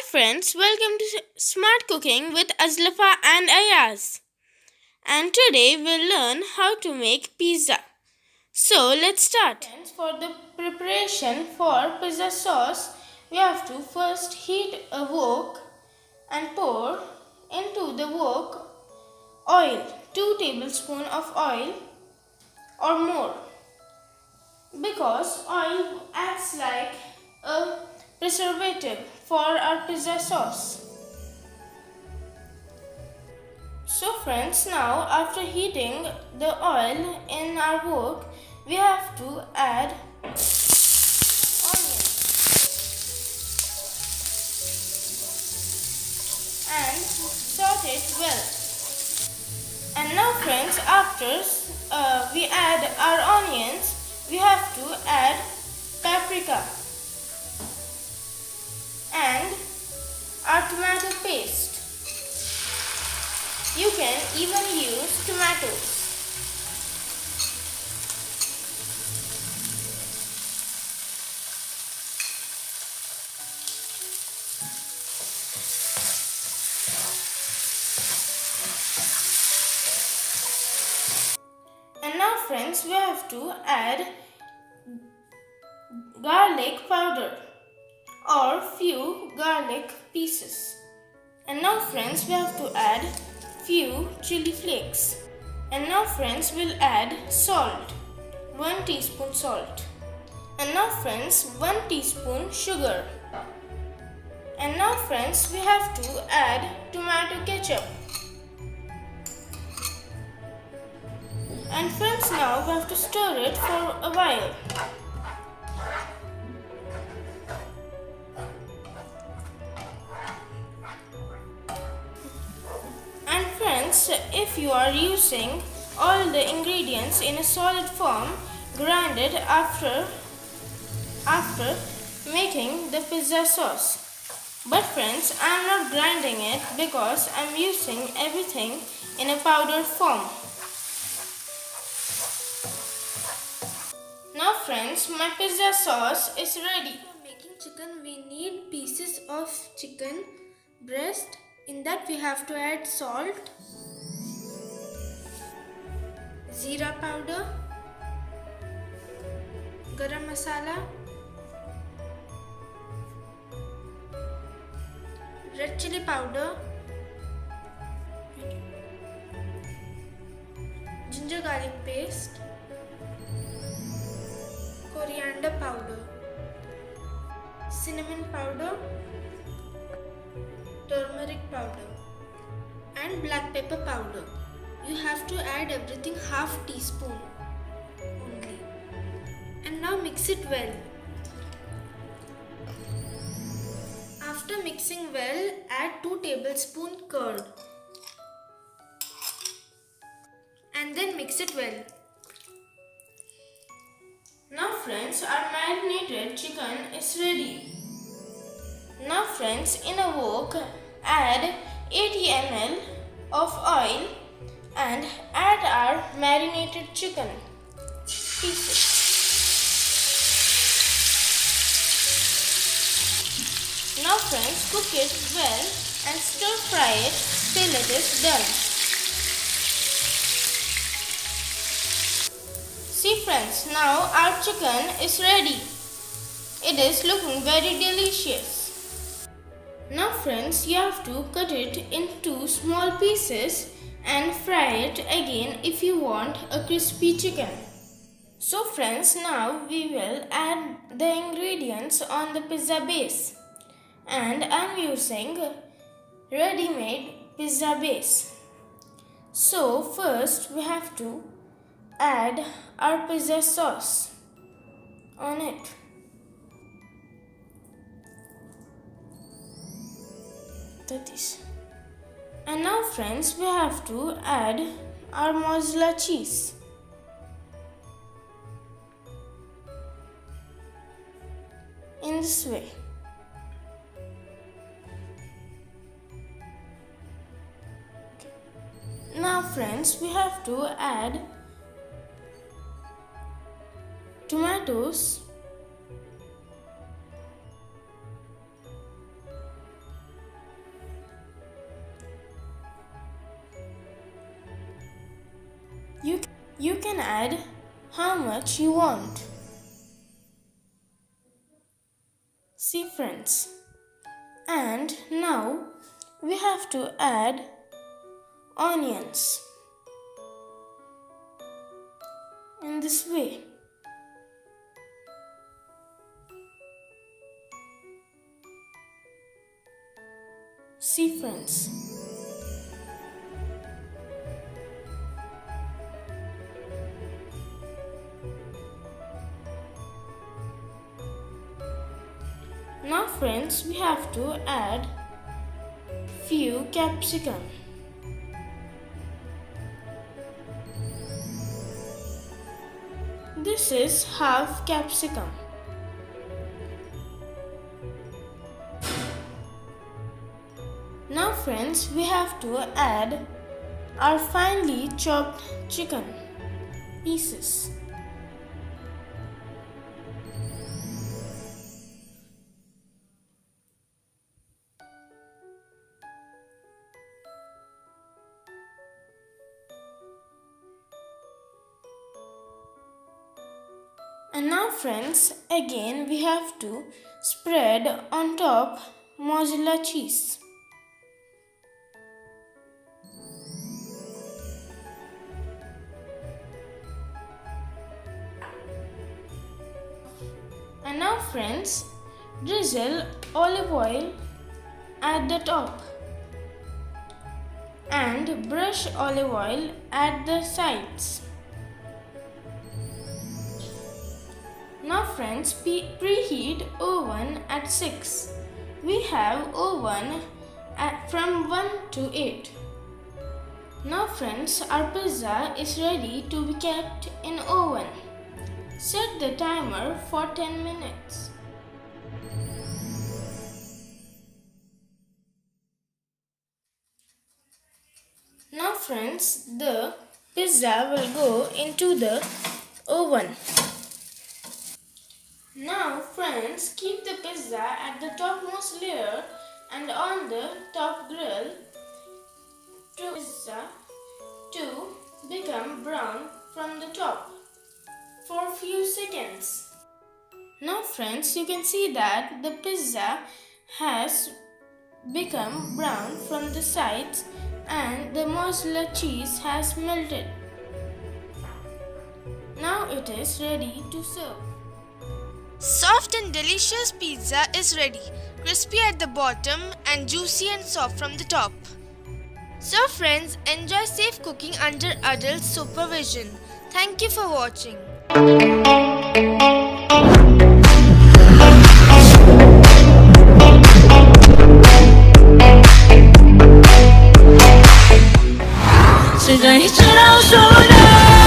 friends, welcome to Smart Cooking with Azlafa and Ayaz. And today we'll learn how to make pizza. So let's start. Friends, for the preparation for pizza sauce, we have to first heat a wok and pour into the wok oil, 2 tablespoons of oil or more, because oil acts like a preservative for our pizza sauce. So friends, now after heating the oil in our wok, we have to add onion and saute it well. And now friends, after we add our onions, we have to add paprika and our tomato paste. You can even use tomatoes. And now friends, we have to add garlic powder or few garlic pieces. And now friends, we have to add few chilli flakes. And now friends, we'll add salt, 1 teaspoon salt. And now friends, 1 teaspoon sugar. And now friends, we have to add tomato ketchup. And friends, now we have to stir it for a while. And friends, if you are using all the ingredients in a solid form, grinded after making the pizza sauce. But friends, I am not grinding it because I am using everything in a powder form. Now friends, my pizza sauce is ready. For making chicken, we need pieces of chicken breast. In that we have to add salt, zira powder, garam masala, red chilli powder, ginger garlic paste, coriander powder, cinnamon powder, turmeric powder and black pepper powder. You have to add everything half teaspoon only. And now mix it well. After mixing well, add 2 tablespoons curd. And then mix it well. Now friends, our marinated chicken is ready. Now friends, in a wok, add 80 ml of oil and add our marinated chicken pieces. Now friends, cook it well and stir fry it till it is done. See friends, now our chicken is ready. It is looking very delicious. Now friends, you have to cut it into small pieces and fry it again if you want a crispy chicken. So friends, now we will add the ingredients on the pizza base. And I am using ready-made pizza base. So first we have to add our pizza sauce on it. And now friends, we have to add our mozzarella cheese. In this way. Now friends, we have to add tomatoes You can add how much you want. See friends, and now we have to add onions in this way. See friends. Now friends, we have to add few capsicum. This is half capsicum. Now friends, we have to add our finely chopped chicken pieces. And now friends, again we have to spread on top mozzarella cheese. And now friends, drizzle olive oil at the top and brush olive oil at the sides. Now friends, preheat oven at 6. We have oven from 1 to 8. Now friends, our pizza is ready to be kept in oven. Set the timer for 10 minutes. Now friends, the pizza will go into the oven. Now friends, keep the pizza at the topmost layer and on the top grill to pizza to become brown from the top for a few seconds. Now friends, you can see that the pizza has become brown from the sides and the mozzarella cheese has melted. Now it is ready to serve. Soft and delicious pizza is ready, crispy at the bottom and juicy and soft from the top. So friends, enjoy safe cooking under adult supervision. Thank you for watching.是这一直到手的